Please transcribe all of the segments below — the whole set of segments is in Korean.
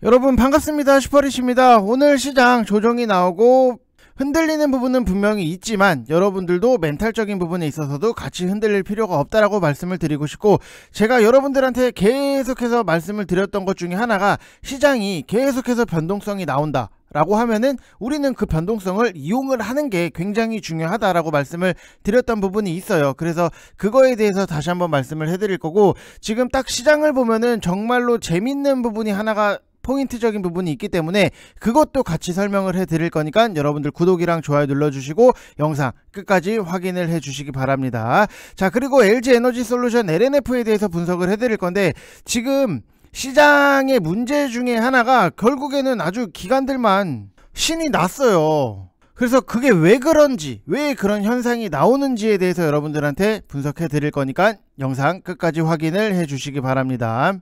여러분 반갑습니다. 슈퍼릿입니다. 오늘 시장 조정이 나오고 흔들리는 부분은 분명히 있지만 여러분들도 멘탈적인 부분에 있어서도 같이 흔들릴 필요가 없다라고 말씀을 드리고 싶고, 제가 여러분들한테 계속해서 말씀을 드렸던 것 중에 하나가 시장이 계속해서 변동성이 나온다 라고 하면은 우리는 그 변동성을 이용을 하는 게 굉장히 중요하다라고 말씀을 드렸던 부분이 있어요. 그래서 그거에 대해서 다시 한번 말씀을 해드릴 거고, 지금 딱 시장을 보면은 정말로 재밌는 부분이 하나가 포인트적인 부분이 있기 때문에 그것도 같이 설명을 해 드릴 거니까 여러분들 구독이랑 좋아요 눌러주시고 영상 끝까지 확인을 해 주시기 바랍니다. 자, 그리고 LG에너지솔루션 LNF에 대해서 분석을 해 드릴 건데, 지금 시장의 문제 중에 하나가 결국에는 아주 기관들만 신이 났어요. 그래서 그게 왜 그런지, 왜 그런 현상이 나오는지에 대해서 여러분들한테 분석해 드릴 거니까 영상 끝까지 확인을 해 주시기 바랍니다.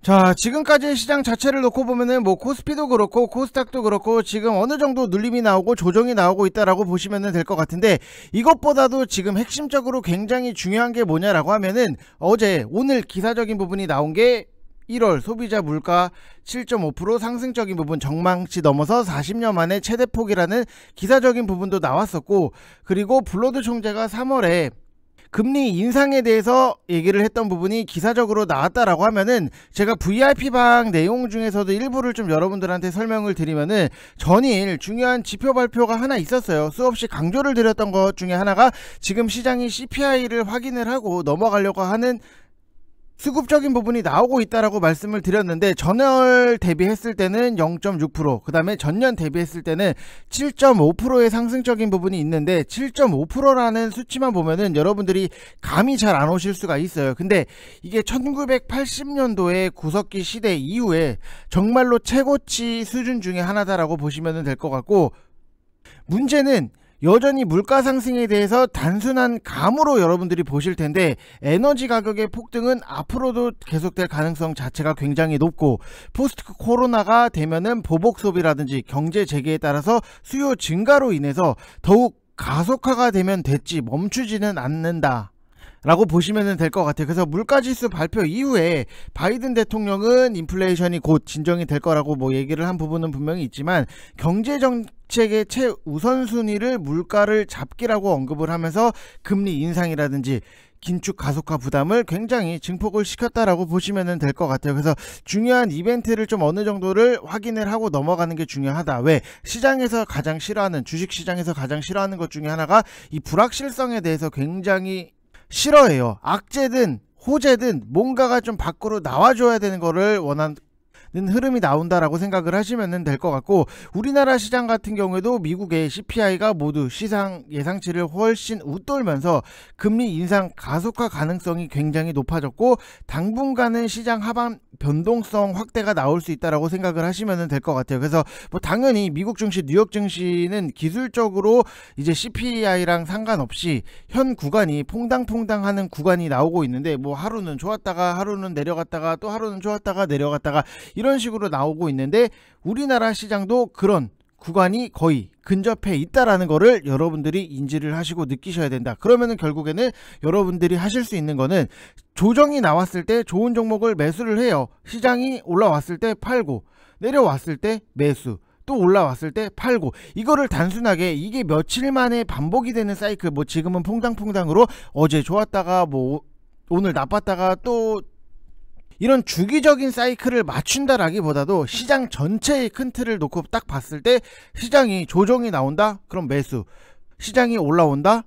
자, 지금까지 시장 자체를 놓고 보면은 코스피도 그렇고 코스닥도 그렇고 지금 어느 정도 눌림이 나오고 조정이 나오고 있다라고 보시면 될 것 같은데, 이것보다도 지금 핵심적으로 굉장히 중요한 게 뭐냐라고 하면은 오늘 기사적인 부분이 나온 게 1월 소비자 물가 7.5% 상승적인 부분, 정망치 넘어서 40년 만에 최대폭이라는 기사적인 부분도 나왔었고, 그리고 블러드 총재가 3월에 금리 인상에 대해서 얘기를 했던 부분이 기사적으로 나왔다라고 하면은, 제가 VIP방 내용 중에서도 일부를 좀 여러분들한테 설명을 드리면은, 전일 중요한 지표 발표가 하나 있었어요. 수없이 강조를 드렸던 것 중에 하나가 지금 시장이 CPI를 확인을 하고 넘어가려고 하는 수급적인 부분이 나오고 있다라고 말씀을 드렸는데, 전월 대비했을 때는 0.6%, 그 다음에 전년 대비했을 때는 7.5%의 상승적인 부분이 있는데, 7.5%라는 수치만 보면은 여러분들이 감이 잘 안 오실 수가 있어요. 근데 이게 1980년도의 구석기 시대 이후에 정말로 최고치 수준 중에 하나다라고 보시면 될 것 같고, 문제는 여전히 물가 상승에 대해서 단순한 감으로 여러분들이 보실 텐데, 에너지 가격의 폭등은 앞으로도 계속될 가능성 자체가 굉장히 높고, 포스트 코로나가 되면은 보복 소비라든지 경제 재개에 따라서 수요 증가로 인해서 더욱 가속화가 되면 됐지 멈추지는 않는다 라고 보시면 될 것 같아요. 그래서 물가지수 발표 이후에 바이든 대통령은 인플레이션이 곧 진정이 될 거라고 얘기를 한 부분은 분명히 있지만, 경제정책의 최우선순위를 물가를 잡기라고 언급을 하면서 금리 인상이라든지 긴축 가속화 부담을 굉장히 증폭을 시켰다라고 보시면 될 것 같아요. 그래서 중요한 이벤트를 좀 어느 정도를 확인을 하고 넘어가는 게 중요하다. 왜? 시장에서 가장 싫어하는, 주식시장에서 가장 싫어하는 것 중에 하나가 이 불확실성에 대해서 굉장히 싫어해요. 악재든 호재든 뭔가가 좀 밖으로 나와줘야 되는 거를 원하는 흐름이 나온다라고 생각을 하시면 될 것 같고, 우리나라 시장 같은 경우에도 미국의 CPI가 모두 시장 예상치를 훨씬 웃돌면서 금리 인상 가속화 가능성이 굉장히 높아졌고, 당분간은 시장 하반 변동성 확대가 나올 수 있다라고 생각을 하시면 될 것 같아요. 그래서 당연히 미국 증시, 뉴욕 증시는 기술적으로 이제 CPI랑 상관없이 현 구간이 퐁당퐁당하는 구간이 나오고 있는데, 하루는 좋았다가 하루는 내려갔다가 또 하루는 좋았다가 내려갔다가 이런 식으로 나오고 있는데, 우리나라 시장도 그런 구간이 거의 근접해 있다라는 거를 여러분들이 인지를 하시고 느끼셔야 된다. 그러면은 결국에는 여러분들이 하실 수 있는 거는, 조정이 나왔을 때 좋은 종목을 매수를 해요. 시장이 올라왔을 때 팔고, 내려왔을 때 매수, 또 올라왔을 때 팔고, 이거를 단순하게 이게 며칠 만에 반복이 되는 사이클, 지금은 퐁당퐁당으로 어제 좋았다가 오늘 나빴다가 또 이런 주기적인 사이클을 맞춘다라기보다도 시장 전체의 큰 틀을 놓고 딱 봤을 때, 시장이 조정이 나온다? 그럼 매수. 시장이 올라온다?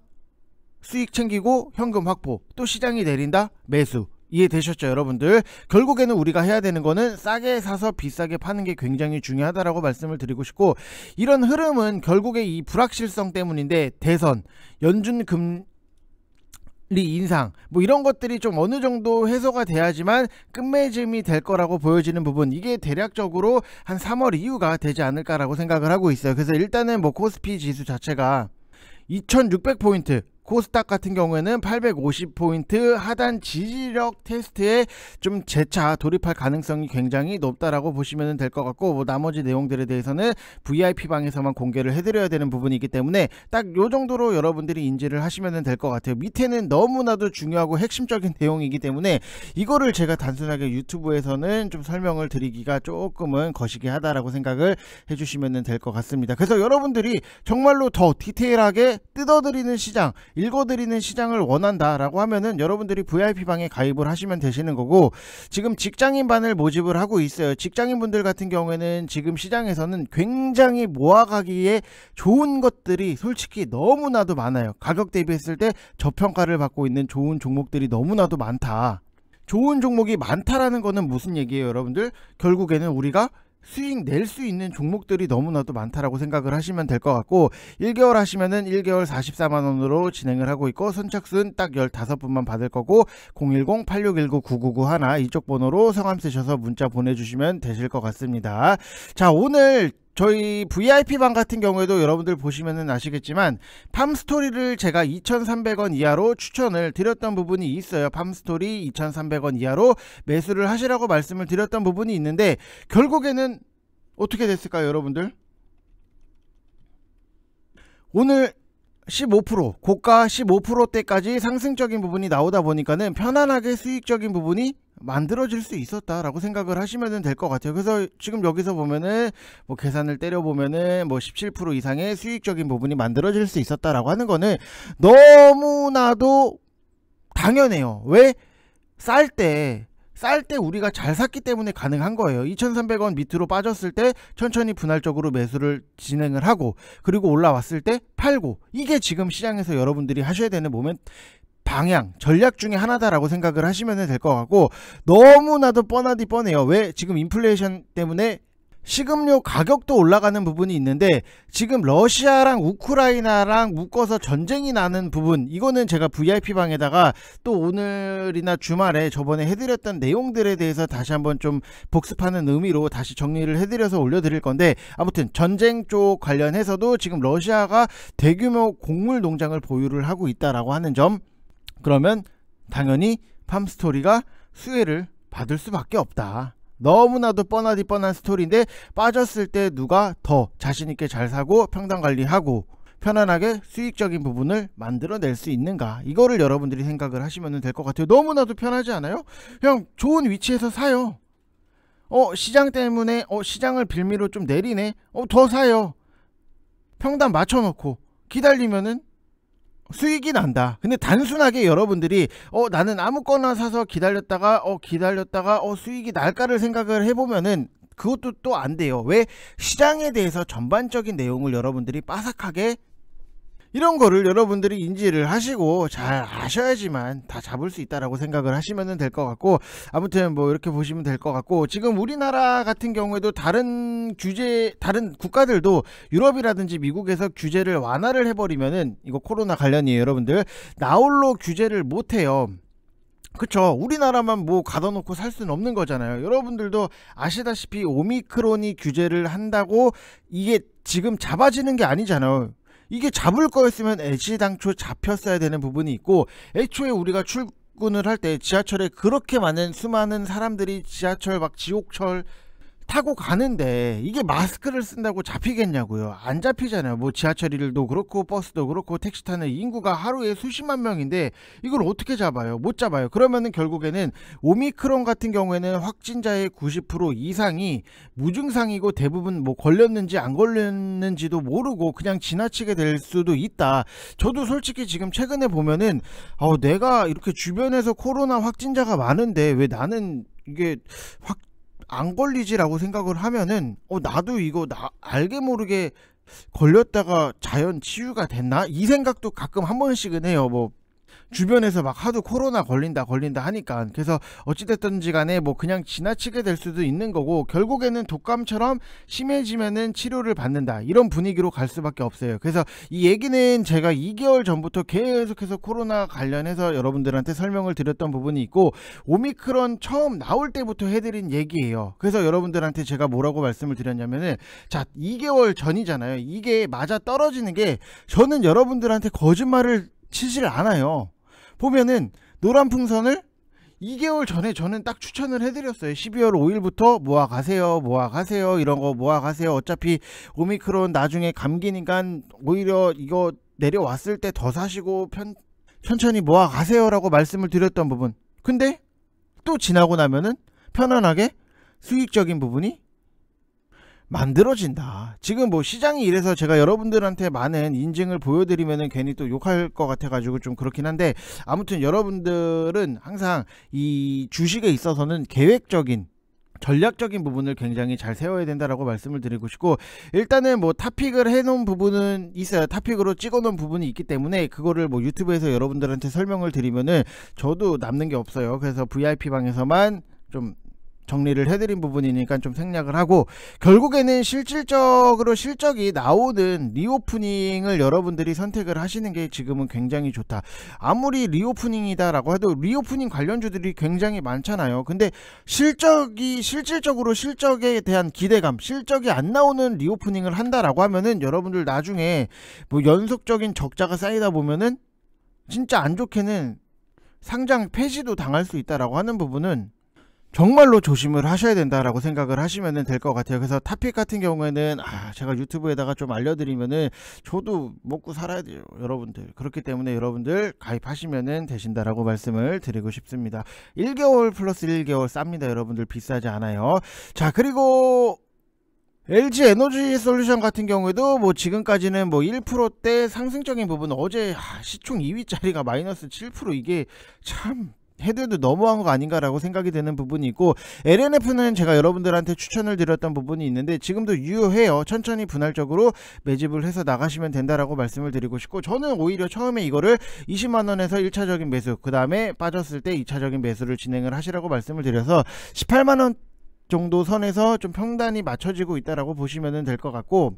수익 챙기고 현금 확보. 또 시장이 내린다? 매수. 이해되셨죠, 여러분들? 결국에는 우리가 해야 되는 거는 싸게 사서 비싸게 파는 게 굉장히 중요하다라고 말씀을 드리고 싶고, 이런 흐름은 결국에 이 불확실성 때문인데, 대선, 연준 인상 이런 것들이 좀 어느 정도 해소가 돼야지만 끝맺음이 될 거라고 보여지는 부분, 이게 대략적으로 한 3월 이후가 되지 않을까라고 생각을 하고 있어요. 그래서 일단은 코스피 지수 자체가 2600포인트 코스닥 같은 경우에는 850포인트 하단 지지력 테스트에 좀 재차 돌입할 가능성이 굉장히 높다라고 보시면 될 것 같고, 뭐 나머지 내용들에 대해서는 VIP 방에서만 공개를 해드려야 되는 부분이기 때문에 딱 요 정도로 여러분들이 인지를 하시면 될 것 같아요. 밑에는 너무나도 중요하고 핵심적인 내용이기 때문에 이거를 제가 단순하게 유튜브에서는 좀 설명을 드리기가 조금은 거시기 하다라고 생각을 해주시면 될 것 같습니다. 그래서 여러분들이 정말로 더 디테일하게 뜯어드리는 시장, 읽어드리는 시장을 원한다라고 하면은 여러분들이 VIP방에 가입을 하시면 되시는 거고, 지금 직장인반을 모집을 하고 있어요. 직장인분들 같은 경우에는 지금 시장에서는 굉장히 모아가기에 좋은 것들이 솔직히 너무나도 많아요. 가격 대비했을 때 저평가를 받고 있는 좋은 종목들이 너무나도 많다. 좋은 종목이 많다라는 거는 무슨 얘기예요, 여러분들? 결국에는 우리가 수익 낼 수 있는 종목들이 너무나도 많다라고 생각을 하시면 될 것 같고, 1개월 하시면은 1개월 44만원으로 진행을 하고 있고, 선착순 딱 15분만 받을 거고, 010-8619-9991 이쪽 번호로 성함 쓰셔서 문자 보내주시면 되실 것 같습니다. 자, 오늘 저희 VIP방 같은 경우에도 여러분들 보시면은 아시겠지만 팜스토리를 제가 2,300원 이하로 추천을 드렸던 부분이 있어요. 팜스토리 2,300원 이하로 매수를 하시라고 말씀을 드렸던 부분이 있는데, 결국에는 어떻게 됐을까요, 여러분들? 오늘 15% 고가 15%대까지 상승적인 부분이 나오다 보니까는 편안하게 수익적인 부분이 만들어질 수 있었다라고 생각을 하시면 될 것 같아요. 그래서 지금 여기서 보면은 뭐 계산을 때려 보면은 뭐 17% 이상의 수익적인 부분이 만들어질 수 있었다라고 하는 거는 너무나도 당연해요. 왜? 쌀 때 우리가 잘 샀기 때문에 가능한 거예요. 2,300원 밑으로 빠졌을 때 천천히 분할적으로 매수를 진행을 하고, 그리고 올라왔을 때 팔고, 이게 지금 시장에서 여러분들이 하셔야 되는 방향, 전략 중에 하나다라고 생각을 하시면 될 것 같고, 너무나도 뻔하디 뻔해요. 왜? 지금 인플레이션 때문에 식음료 가격도 올라가는 부분이 있는데, 지금 러시아랑 우크라이나랑 묶어서 전쟁이 나는 부분, 이거는 제가 VIP방에다가 또 오늘이나 주말에 저번에 해드렸던 내용들에 대해서 다시 한번 좀 복습하는 의미로 다시 정리를 해드려서 올려드릴 건데, 아무튼 전쟁 쪽 관련해서도 지금 러시아가 대규모 곡물 농장을 보유를 하고 있다라고 하는 점, 그러면 당연히 팜스토리가 수혜를 받을 수밖에 없다. 너무나도 뻔하디 뻔한 스토리인데, 빠졌을 때 누가 더 자신있게 잘 사고 평단관리하고 편안하게 수익적인 부분을 만들어낼 수 있는가, 이거를 여러분들이 생각을 하시면 될 것 같아요. 너무나도 편하지 않아요? 그냥 좋은 위치에서 사요. 시장 때문에 시장을 빌미로 좀 내리네, 더 사요. 평단 맞춰놓고 기다리면은 수익이 난다. 근데 단순하게 여러분들이 나는 아무거나 사서 기다렸다가 수익이 날까를 생각을 해보면은 그것도 또 안 돼요. 왜? 시장에 대해서 전반적인 내용을 여러분들이 빠삭하게, 이런 거를 여러분들이 인지를 하시고 잘 아셔야지만 다 잡을 수 있다라고 생각을 하시면 될 것 같고, 아무튼 뭐 이렇게 보시면 될 것 같고, 지금 우리나라 같은 경우에도 다른 국가들도 유럽이라든지 미국에서 규제를 완화를 해버리면은, 이거 코로나 관련이에요, 여러분들. 나홀로 규제를 못해요. 그쵸. 우리나라만 뭐 가둬놓고 살 수는 없는 거잖아요. 여러분들도 아시다시피 오미크론이 규제를 한다고 이게 지금 잡아지는 게 아니잖아요. 이게 잡을 거였으면 애시당초 잡혔어야 되는 부분이 있고, 애초에 우리가 출근을 할 때 지하철에 그렇게 많은 수많은 사람들이 지하철 막 지옥철 타고 가는데 이게 마스크를 쓴다고 잡히겠냐고요. 안 잡히잖아요. 뭐 지하철도 그렇고 버스도 그렇고 택시 타는 인구가 하루에 수십만 명인데 이걸 어떻게 잡아요? 못 잡아요. 그러면은 결국에는 오미크론 같은 경우에는 확진자의 90% 이상이 무증상이고, 대부분 뭐 걸렸는지 안 걸렸는지도 모르고 그냥 지나치게 될 수도 있다. 저도 솔직히 지금 최근에 보면은 내가 이렇게 주변에서 코로나 확진자가 많은데 왜 나는 이게 안 걸리지라고 생각을 하면은 나도 이거 알게 모르게 걸렸다가 자연 치유가 됐나? 이 생각도 가끔 한 번씩은 해요. 뭐 주변에서 막 하도 코로나 걸린다 하니까. 그래서 어찌됐든지 간에 뭐 그냥 지나치게 될 수도 있는 거고, 결국에는 독감처럼 심해지면은 치료를 받는다, 이런 분위기로 갈 수밖에 없어요. 그래서 이 얘기는 제가 2개월 전부터 계속해서 코로나 관련해서 여러분들한테 설명을 드렸던 부분이 있고, 오미크론 처음 나올 때부터 해드린 얘기예요. 그래서 여러분들한테 제가 뭐라고 말씀을 드렸냐면은, 자, 2개월 전이잖아요. 이게 맞아 떨어지는 게, 저는 여러분들한테 거짓말을 치질 않아요. 보면은 노란풍선을 2개월 전에 저는 딱 추천을 해드렸어요. 12월 5일부터 모아가세요 이런거 모아가세요. 어차피 오미크론 나중에 감기니까 오히려 이거 내려왔을 때 더 사시고 천천히 모아가세요 라고 말씀을 드렸던 부분, 근데 또 지나고 나면은 편안하게 수익적인 부분이 만들어진다. 지금 뭐 시장이 이래서 제가 여러분들한테 많은 인증을 보여드리면은 괜히 또 욕할 것 같아가지고 좀 그렇긴 한데, 아무튼 여러분들은 항상 이 주식에 있어서는 계획적인 전략적인 부분을 굉장히 잘 세워야 된다라고 말씀을 드리고 싶고, 일단은 뭐 탑픽을 해놓은 부분은 있어요. 탑픽으로 찍어놓은 부분이 있기 때문에 그거를 뭐 유튜브에서 여러분들한테 설명을 드리면은 저도 남는 게 없어요. 그래서 VIP 방에서만 좀 정리를 해드린 부분이니까 좀 생략을 하고, 결국에는 실질적으로 실적이 나오는 리오프닝을 여러분들이 선택을 하시는 게 지금은 굉장히 좋다. 아무리 리오프닝이다 라고 해도 리오프닝 관련주들이 굉장히 많잖아요. 근데 실질적으로 실적에 대한 기대감, 실적이 안 나오는 리오프닝을 한다라고 하면은 여러분들 나중에 뭐 연속적인 적자가 쌓이다 보면은 진짜 안 좋게는 상장 폐지도 당할 수 있다라고 하는 부분은 정말로 조심을 하셔야 된다라고 생각을 하시면 될 것 같아요. 그래서 탑픽 같은 경우에는 제가 유튜브에다가 좀 알려드리면은 저도 먹고 살아야 돼요, 여러분들. 그렇기 때문에 여러분들 가입하시면 되신다라고 말씀을 드리고 싶습니다. 1개월 플러스 1개월 쌉니다, 여러분들. 비싸지 않아요. 자, 그리고 LG 에너지 솔루션 같은 경우에도 뭐 지금까지는 뭐 1%대 상승적인 부분, 어제 시총 2위짜리가 마이너스 7%, 이게 참 해도 너무한 거 아닌가라고 생각이 되는 부분이 있고, LNF는 제가 여러분들한테 추천을 드렸던 부분이 있는데 지금도 유효해요. 천천히 분할적으로 매집을 해서 나가시면 된다라고 말씀을 드리고 싶고, 저는 오히려 처음에 이거를 20만원에서 1차적인 매수, 그 다음에 빠졌을 때 2차적인 매수를 진행을 하시라고 말씀을 드려서 18만원 정도 선에서 좀 평단이 맞춰지고 있다라고 보시면 될 것 같고,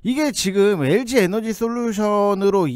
이게 지금 LG 에너지 솔루션으로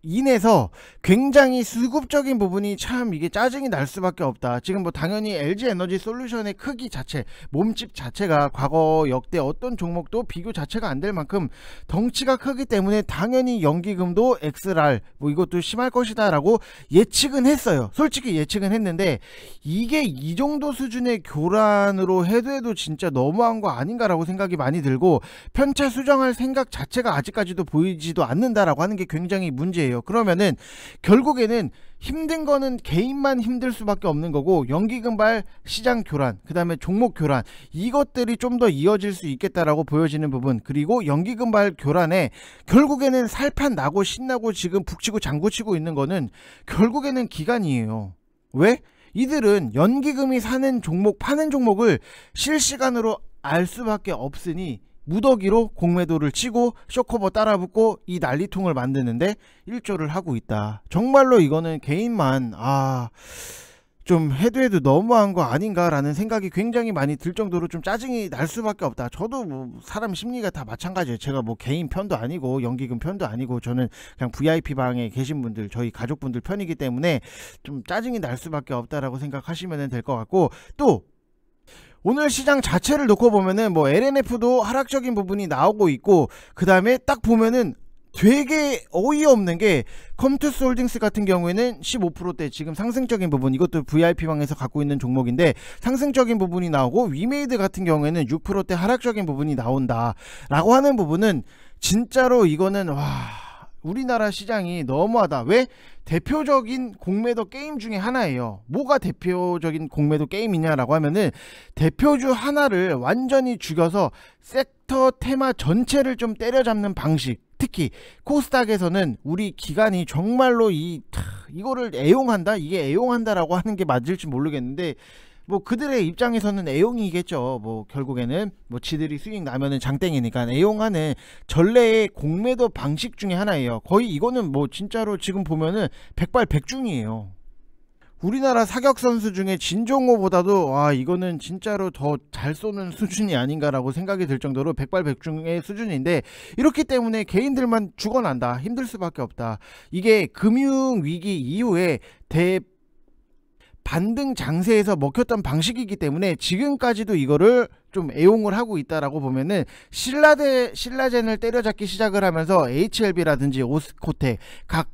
인해서 굉장히 수급적인 부분이 참 이게 짜증이 날 수밖에 없다. 지금 뭐 당연히 LG 에너지 솔루션의 크기 자체, 몸집 자체가 과거 역대 어떤 종목도 비교 자체가 안 될 만큼 덩치가 크기 때문에 당연히 연기금도 XR 뭐 이것도 심할 것이다 라고 예측은 했어요. 솔직히 예측은 했는데, 이게 이 정도 수준의 교란으로 해도 진짜 너무한 거 아닌가 라고 생각이 많이 들고, 편차 수정할 생각 자체가 아직까지도 보이지도 않는다라고 하는 게 굉장히 문제예요. 그러면은 결국에는 힘든 거는 개인만 힘들 수밖에 없는 거고, 연기금발 시장 교란, 그 다음에 종목 교란, 이것들이 좀 더 이어질 수 있겠다라고 보여지는 부분, 그리고 연기금발 교란에 결국에는 살판 나고 신나고 지금 북치고 장구치고 있는 거는 결국에는 기관이에요. 왜? 이들은 연기금이 사는 종목, 파는 종목을 실시간으로 알 수밖에 없으니 무더기로 공매도를 치고 쇼커버 따라붙고 이 난리통을 만드는데 일조를 하고 있다. 정말로 이거는 개인만 좀 해도 너무한 거 아닌가 라는 생각이 굉장히 많이 들 정도로 좀 짜증이 날 수밖에 없다. 저도 뭐 사람 심리가 다 마찬가지예요. 제가 뭐 개인 편도 아니고 연기금 편도 아니고 저는 그냥 VIP 방에 계신 분들, 저희 가족분들 편이기 때문에 좀 짜증이 날 수밖에 없다라고 생각하시면 될 것 같고, 또 오늘 시장 자체를 놓고 보면은 뭐 LNF도 하락적인 부분이 나오고 있고, 그 다음에 딱 보면은 되게 어이없는 게 컴투스 홀딩스 같은 경우에는 15%대 지금 상승적인 부분, 이것도 VIP방에서 갖고 있는 종목인데 상승적인 부분이 나오고, 위메이드 같은 경우에는 6%대 하락적인 부분이 나온다 라고 하는 부분은 진짜로 이거는 우리나라 시장이 너무하다. 왜? 대표적인 공매도 게임 중에 하나예요. 뭐가 대표적인 공매도 게임이냐라고 하면은 대표주 하나를 완전히 죽여서 섹터 테마 전체를 좀 때려잡는 방식. 특히 코스닥에서는 우리 기관이 정말로 이거를 애용한다? 이게 애용한다라고 하는 게 맞을지 모르겠는데, 뭐 그들의 입장에서는 애용이겠죠. 뭐 결국에는 뭐 지들이 수익 나면은 장땡이니까 애용하는 전례의 공매도 방식 중에 하나예요. 거의 이거는 뭐 진짜로 지금 보면은 백발백중이에요. 우리나라 사격 선수 중에 진종호보다도 이거는 진짜로 더 잘 쏘는 수준이 아닌가라고 생각이 들 정도로 백발백중의 수준인데, 이렇기 때문에 개인들만 죽어난다, 힘들 수밖에 없다. 이게 금융위기 이후에 반등 장세에서 먹혔던 방식이기 때문에 지금까지도 이거를 좀 애용을 하고 있다라고 보면은 신라젠을 때려잡기 시작을 하면서 HLB라든지 오스코텍 각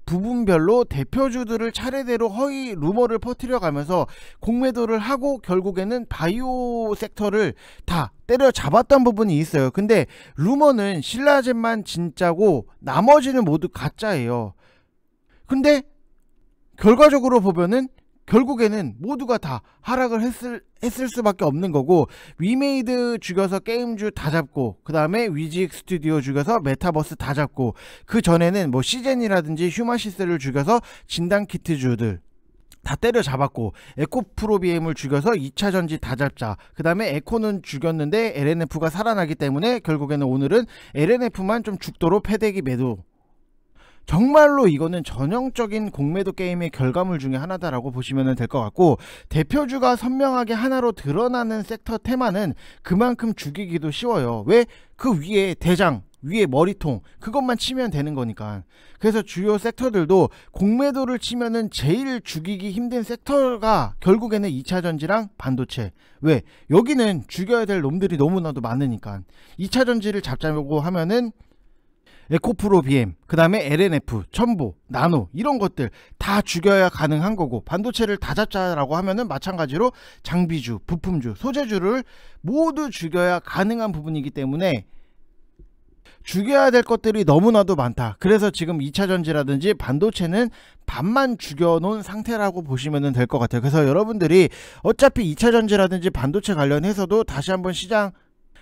부분별로 대표주들을 차례대로 허위 루머를 퍼뜨려 가면서 공매도를 하고 결국에는 바이오 섹터를 다 때려잡았던 부분이 있어요. 근데 루머는 신라젠만 진짜고 나머지는 모두 가짜예요. 근데 결과적으로 보면은 결국에는 모두가 다 하락을 했을 수밖에 없는 거고, 위메이드 죽여서 게임주 다 잡고, 그 다음에 위직 스튜디오 죽여서 메타버스 다 잡고, 그 전에는 뭐 시젠이라든지 휴마시스를 죽여서 진단키트주들 다 때려잡았고, 에코프로비엠을 죽여서 2차전지 다 잡자. 그 다음에 에코는 죽였는데 LNF가 살아나기 때문에 결국에는 오늘은 LNF만 좀 죽도록 패대기 매도. 정말로 이거는 전형적인 공매도 게임의 결과물 중에 하나다라고 보시면 될 것 같고, 대표주가 선명하게 하나로 드러나는 섹터 테마는 그만큼 죽이기도 쉬워요. 왜? 그 위에 대장, 위에 머리통, 그것만 치면 되는 거니까. 그래서 주요 섹터들도 공매도를 치면은 제일 죽이기 힘든 섹터가 결국에는 2차전지랑 반도체. 왜? 여기는 죽여야 될 놈들이 너무나도 많으니까. 2차전지를 잡자고 하면은 에코프로 BM, 그 다음에 LNF, 첨보, 나노 이런 것들 다 죽여야 가능한 거고, 반도체를 다 잡자라고 하면은 마찬가지로 장비주, 부품주, 소재주를 모두 죽여야 가능한 부분이기 때문에 죽여야 될 것들이 너무나도 많다. 그래서 지금 2차전지라든지 반도체는 반만 죽여놓은 상태라고 보시면 될 것 같아요. 그래서 여러분들이 어차피 2차전지라든지 반도체 관련해서도 다시 한번 시장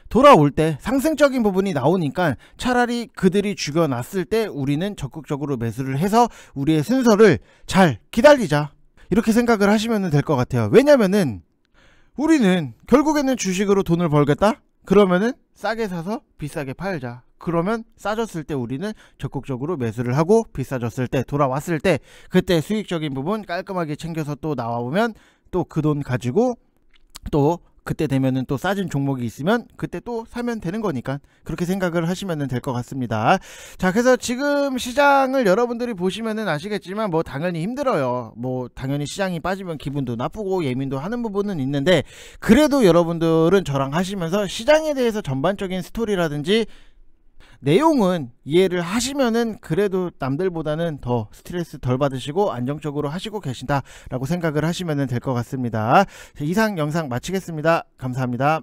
돌아올 때 상승적인 부분이 나오니까 차라리 그들이 죽여놨을 때 우리는 적극적으로 매수를 해서 우리의 순서를 잘 기다리자, 이렇게 생각을 하시면 될 것 같아요. 왜냐면은 우리는 결국에는 주식으로 돈을 벌겠다? 그러면은 싸게 사서 비싸게 팔자. 그러면 싸졌을 때 우리는 적극적으로 매수를 하고, 비싸졌을 때 돌아왔을 때 그때 수익적인 부분 깔끔하게 챙겨서 또 나와보면 또 그 돈 가지고 또 그때 되면은 또 싸진 종목이 있으면 그때 또 사면 되는 거니까, 그렇게 생각을 하시면 될 것 같습니다. 자, 그래서 지금 시장을 여러분들이 보시면은 아시겠지만 뭐 당연히 힘들어요. 뭐 당연히 시장이 빠지면 기분도 나쁘고 예민도 하는 부분은 있는데, 그래도 여러분들은 저랑 하시면서 시장에 대해서 전반적인 스토리라든지 내용은 이해를 하시면은 그래도 남들보다는 더 스트레스 덜 받으시고 안정적으로 하시고 계신다 라고 생각을 하시면 될 것 같습니다. 이상 영상 마치겠습니다. 감사합니다.